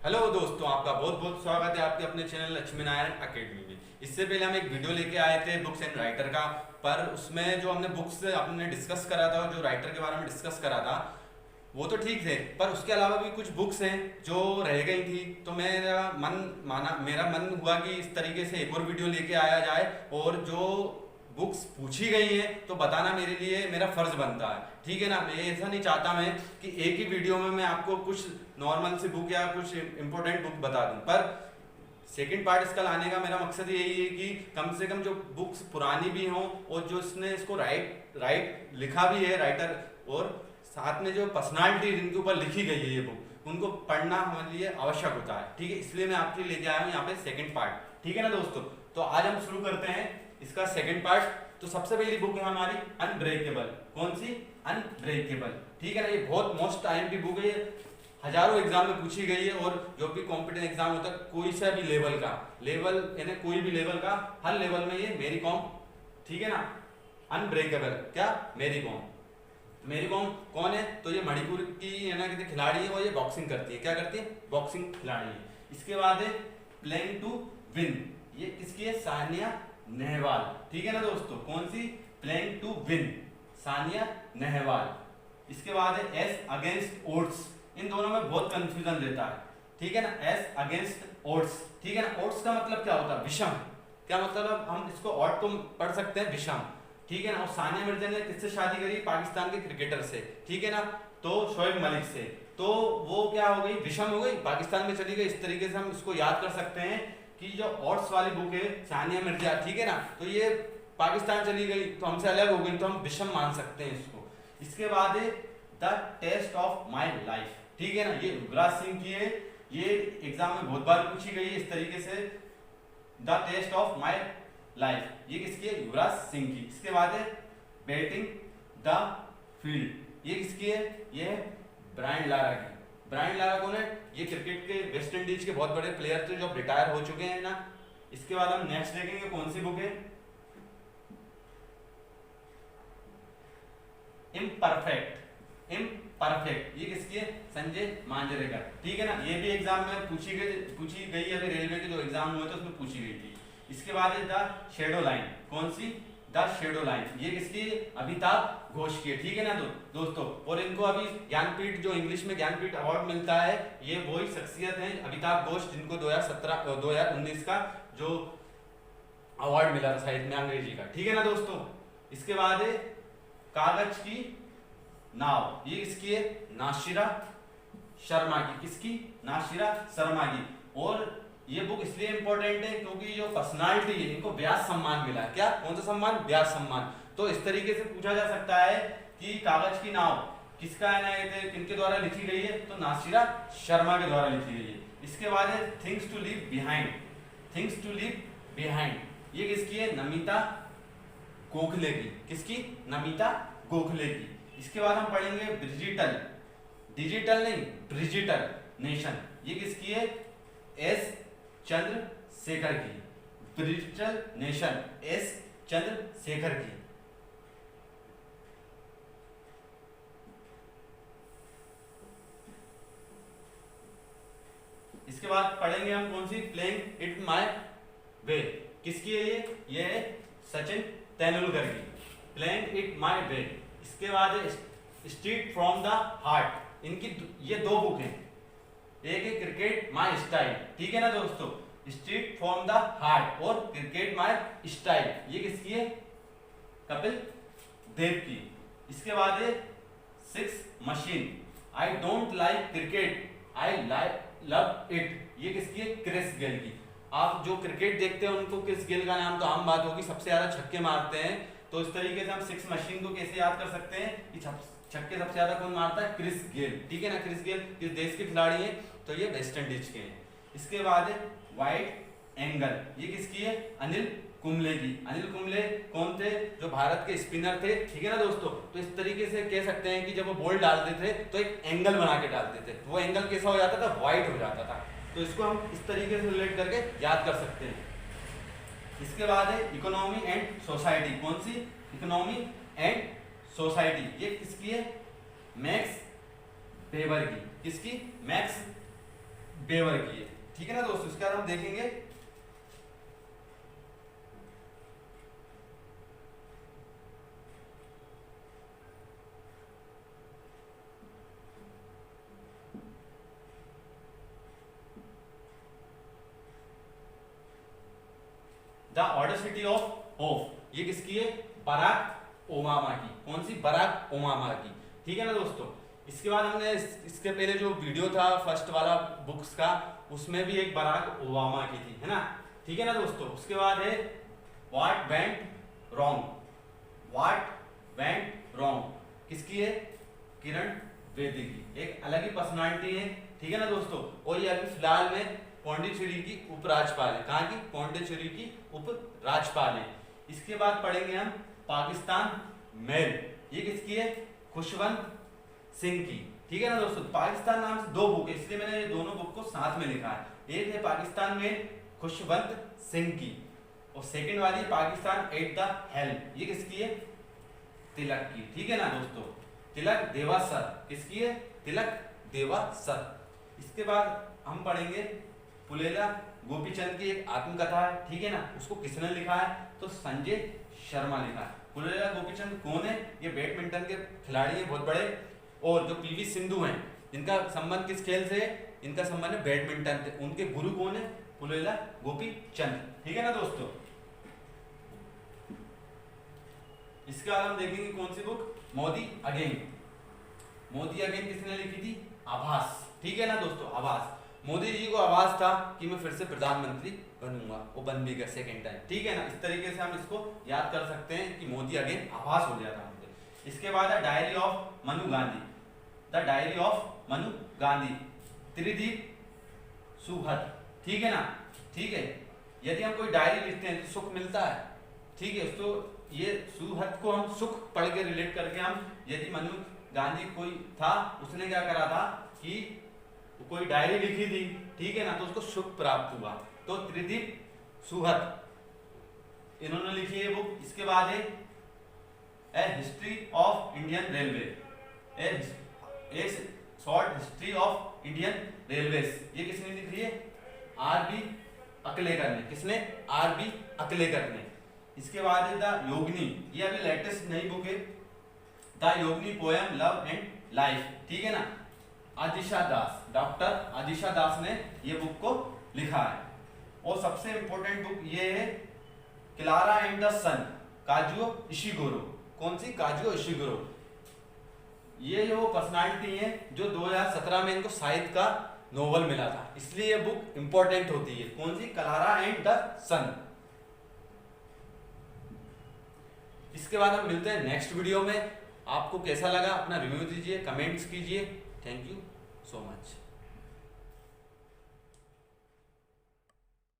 Hello दोस्तों, आपका बहुत बहुत स्वागत है आपके अपने चैनल लक्ष्मी नारायण अकेडमी में। इससे पहले हम एक वीडियो लेके आए थे बुक्स एंड राइटर का, पर उसमें जो हमने बुक्स हमने डिस्कस करा था और जो राइटर के बारे में डिस्कस करा था वो तो ठीक थे, पर उसके अलावा भी कुछ बुक्स हैं जो रह गई थी। तो मेरा मन हुआ कि इस तरीके से एक और वीडियो लेके आया जाए और जो बुक्स पूछी गई हैं तो बताना मेरे लिए मेरा फर्ज बनता है, ठीक है ना। मैं ऐसा नहीं चाहता मैं कि एक ही वीडियो में मैं आपको कुछ नॉर्मल सी बुक या कुछ इंपॉर्टेंट बुक बता दूं, पर सेकंड पार्ट इसका लाने का मेरा मकसद यही है कि कम से कम जो बुक्स पुरानी भी हों और जो इसने इसको राइट लिखा भी है राइटर, और साथ में जो पर्सनालिटी जिनके ऊपर लिखी गई है ये बुक, उनको पढ़ना हमारे लिए आवश्यक होता है, ठीक है। इसलिए मैं आपके लिए लेके आया हूँ यहाँ पे सेकंड पार्ट, ठीक है ना दोस्तों। तो आज हम शुरू करते हैं इसका सेकंड पार्ट। तो सबसे पहली बुक है हमारी अनब्रेकेबल। कौन सी? अनब्रेकेबल, ठीक है ना। ये बहुत मोस्ट आईएमपी बुक है, हजारों एग्जाम में पूछी गई है, और जो भी कॉम्पिटेंट एग्जाम होता है कोई सा भी लेवल का, लेवल यानी कोई भी लेवल का, हर लेवल में ये मैरी कॉम, ठीक है ना। अनब्रेकेबल क्या? Mary com. मैरी कॉम कौन है? तो ये मणिपुर की है ना कि खिलाड़ी है, और ये बॉक्सिंग करती है। क्या करती है? बॉक्सिंग खिलाड़ी है। इसके बाद है प्लेइंग टू विन। ये किसकी है? सानिया नेहवाल, ठीक है ना दोस्तों। कौन सी? Playing to win, Sania Nehwal. इसके बाद है एस अगेंस्ट ओड्स। इन दोनों में बहुत कंफ्यूजन रहता है, ठीक है ना। एस अगेंस्ट ओड्स, ठीक है ना। ओड्स का मतलब क्या होता है? विषम। क्या मतलब? हम इसको ऑड को पढ़ सकते हैं विषम, ठीक है ना। और सानिया मिर्जा ने किससे शादी करी? पाकिस्तान के क्रिकेटर से, ठीक है ना। तो शोएब मलिक से। तो वो क्या हो गई? विषम हो गई, पाकिस्तान में चली गई। इस तरीके से हम इसको याद कर सकते हैं कि जो ऑड्स वाली बुक है सानिया मिर्जा, ठीक है ना, तो ये पाकिस्तान चली गई तो हमसे अलग हो गई, तो हम विषम मान सकते हैं इसको। इसके बाद है the test of my life, ठीक है ना। ये युवराज सिंह की है, ये एग्जाम में बहुत बार पूछी गई है इस तरीके से। The test of my life, ये किसकी है? युवराज सिंह की। इसके बाद है बैटिंग द फील्ड, ये किसकी है? ये है ब्रायन लारा की। ब्रायन लारा कौन है? ये क्रिकेट के वेस्ट इंडीज के बहुत बड़े प्लेयर थे जो अब रिटायर हो चुके हैं ना। इसके बाद हम नेक्स्ट देखेंगे कौन सी बुक है? इम्परफेक्ट। इम्परफेक्ट, ये किसकी है? संजय मांजरेकर, ठीक है ना। ये भी एग्जाम में पूछी गई है। अभी रेलवे के जो एग्जाम हुए थे उसमें पूछी गई थी। इसके बाद है द शेडो लाइन। कौन सी? द शेडो लाइन, ये किसकी? अमिताभ घोष की है, ठीक है ना दोस्तों। और इनको अभी ज्ञानपीठ, जो इंग्लिश में ज्ञानपीठ अवार्ड मिलता है, ये वही शख्सियत है अमिताभ घोष जिनको 2019 का जो अवार्ड मिला था साहित्य में अंग्रेजी का, ठीक है ना दोस्तों। इसके बाद है कागज की नाव, ये किसकी है? नाशिरा शर्मा की। किसकी? नाशिरा शर्मा की। और ये बुक इसलिए इंपॉर्टेंट है क्योंकि जो पर्सनालिटी है इनको व्यास सम्मान मिला है। क्या? कौन सा सम्मान? व्यास सम्मान। तो इस तरीके से पूछा जा सकता है कि कागज की नाव किसका है, किनके द्वारा लिखी गई है? तो नासिरा शर्मा के द्वारा लिखी गई है। इसके बाद है things to leave behind. Things to leave behind, ये किसकी है? नमिता गोखले की। किसकी? नमिता गोखले की। इसके बाद हम पढ़ेंगे ब्रिजिटल, डिजिटल नहीं, ब्रिजिटल नेशन, ये किसकी है? एस चंद्रशेखर की। ब्रिजिटल नेशन, एस चंद्रशेखर की। इसके बाद पढ़ेंगे हम कौन सी? प्लेइंग इट माय वे, किसकी है ये? ये है सचिन तेंदुलकर की। Playing it my way. इसके बाद है स्ट्रीट फ्रॉम द हार्ट। इनकी ये दो बुक हैं, एक है क्रिकेट माय स्टाइल, ठीक है ना दोस्तों। स्ट्रीट फ्रॉम द हार्ट और क्रिकेट माय स्टाइल, ये किसकी है? कपिल देव की। इसके बाद है six machine. I don't like cricket, I love it, ये किसकी है? क्रिस गेल की। आप जो क्रिकेट देखते हैं उनको क्रिस गेल का नाम तो आम बात होगी, सबसे ज्यादा छक्के मारते हैं। तो इस तरीके से हम सिक्स मशीन को कैसे याद कर सकते हैं कि छक्के सबसे ज्यादा कौन मारता है? क्रिस गेल, ठीक है ना। क्रिस गेल किस देश के खिलाड़ी हैं? तो ये वेस्ट इंडीज के हैं। इसके बाद है वाइड एंगल, ये किसकी है? अनिल कुंबले की। अनिल कुंबले कौन थे? जो भारत के स्पिनर थे, ठीक है ना दोस्तों। तो इस तरीके से कह सकते हैं कि जब वो बॉल डालते थे तो एक एंगल बना के डालते थे, वो एंगल कैसा हो जाता था? वाइड हो जाता था। तो इसको हम इस तरीके से रिलेट करके याद कर सकते हैं। इसके बाद है इकोनॉमी एंड सोसाइटी। कौन सी? इकोनॉमी एंड सोसाइटी, ये किसकी है? मैक्स वेबर की। किसकी? मैक्स बेवर की है, ठीक है ना दोस्तों। इसके बाद हम देखेंगे द ऑडेसिटी ऑफ होप, ये किसकी है? बराक ओबामा की। कौन सी? बराक ओबामा की, ठीक है ना दोस्तों। इसके बाद हमने इसके पहले जो वीडियो था फर्स्ट वाला बुक्स का, उसमें भी एक बराक ओबामा की थी, है ना, ठीक है ना दोस्तों। उसके बाद है what went wrong, what went wrong किसकी है? किरण बेदी की, एक अलग ही पर्सनालिटी है, ठीक है ना दोस्तों। और ये अभी फिलहाल में पौंडीचेरी की उपराज्यपाल है। कहाँ की? पौंडीचेरी की उपराज्यपाल है। इसके बाद पढ़ेंगे हम पाकिस्तान मेल, ये किसकी है? खुशवंत सिंह की, ठीक है ना दोस्तों। पाकिस्तान नाम से दो बुक है, इसलिए मैंने ये दोनों बुक को साथ में लिखा है। एक है पाकिस्तान मेल खुशवंत सिंह की, और सेकंड वाली पाकिस्तान एट द हेल्म, ये किसकी है? तिलक की, ठीक है ना दोस्तों। तिलक देवासर किसकी है? तिलक देवासर। इसके बाद हम पढ़ेंगे पुलेला गोपीचंद की एक आत्मकथा है, ठीक है ना। उसको किसने लिखा है? तो संजय शर्मा लिखा है। पुलेला गोपीचंद कौन है? ये बैडमिंटन के खिलाड़ी हैं बहुत बड़े, और जो पीवी सिंधु हैं, इनका संबंध किस खेल से है? इनका संबंध है बैडमिंटन से। उनके गुरु कौन है? पुलेला गोपीचंद, ठीक है ना दोस्तों। इसके बाद हम देखेंगे कौन सी book? Modi again. Modi again किसने लिखी थी? आभास, ठीक है ना दोस्तों, आभास। मोदी जी को आभास था कि मैं फिर से प्रधानमंत्री बनूंगा, वो बन भी गया सेकेंड टाइम, ठीक है ना। इस तरीके से हम इसको याद कर सकते हैं कि मोदी अगेन आभास हो गया था मुझे। इसके बाद है diary of Manu Gandhi, the diary of Manu Gandhi, Tridip Suhrud, ठीक है ना, ठीक है। यदि हम कोई डायरी लिखते हैं तो सुख मिलता है, ठीक है। तो ये सुहत को हम सुख पढ़ के रिलेट करके हम, यदि मनु गांधी कोई था, उसने क्या करा था कि कोई डायरी लिखी थी, ठीक है ना, तो उसको सुख प्राप्त हुआ, तो त्रिदीप सुहत इन्होंने लिखी है बुक। इसके बाद है a history of Indian railway, a short history of Indian railways, ये किसने लिखी है? आर.बी. अकलेकर ने। किसने? आर.बी. अकलेकर ने। इसके बाद है द योगिनी, ये अभी लेटेस्ट नई बुक है, the Yogini poem love and life, ठीक है ना। आजिशा दास, डॉक्टर आजिशा दास ने ये बुक को लिखा है। और सबसे इंपॉर्टेंट बुक ये है Klara and the Sun, Kazuo Ishiguro. कौन सी? Kazuo Ishiguro. ये जो पर्सनालिटी है जो 2017 में इनको साहित्य का नोबेल मिला था, इसलिए ये बुक इंपॉर्टेंट होती है। कौन सी? क्लारा एंड द सन। इसके बाद हम मिलते हैं नेक्स्ट वीडियो में। आपको कैसा लगा अपना रिव्यू दीजिए, कमेंट्स कीजिए। Thank you so much.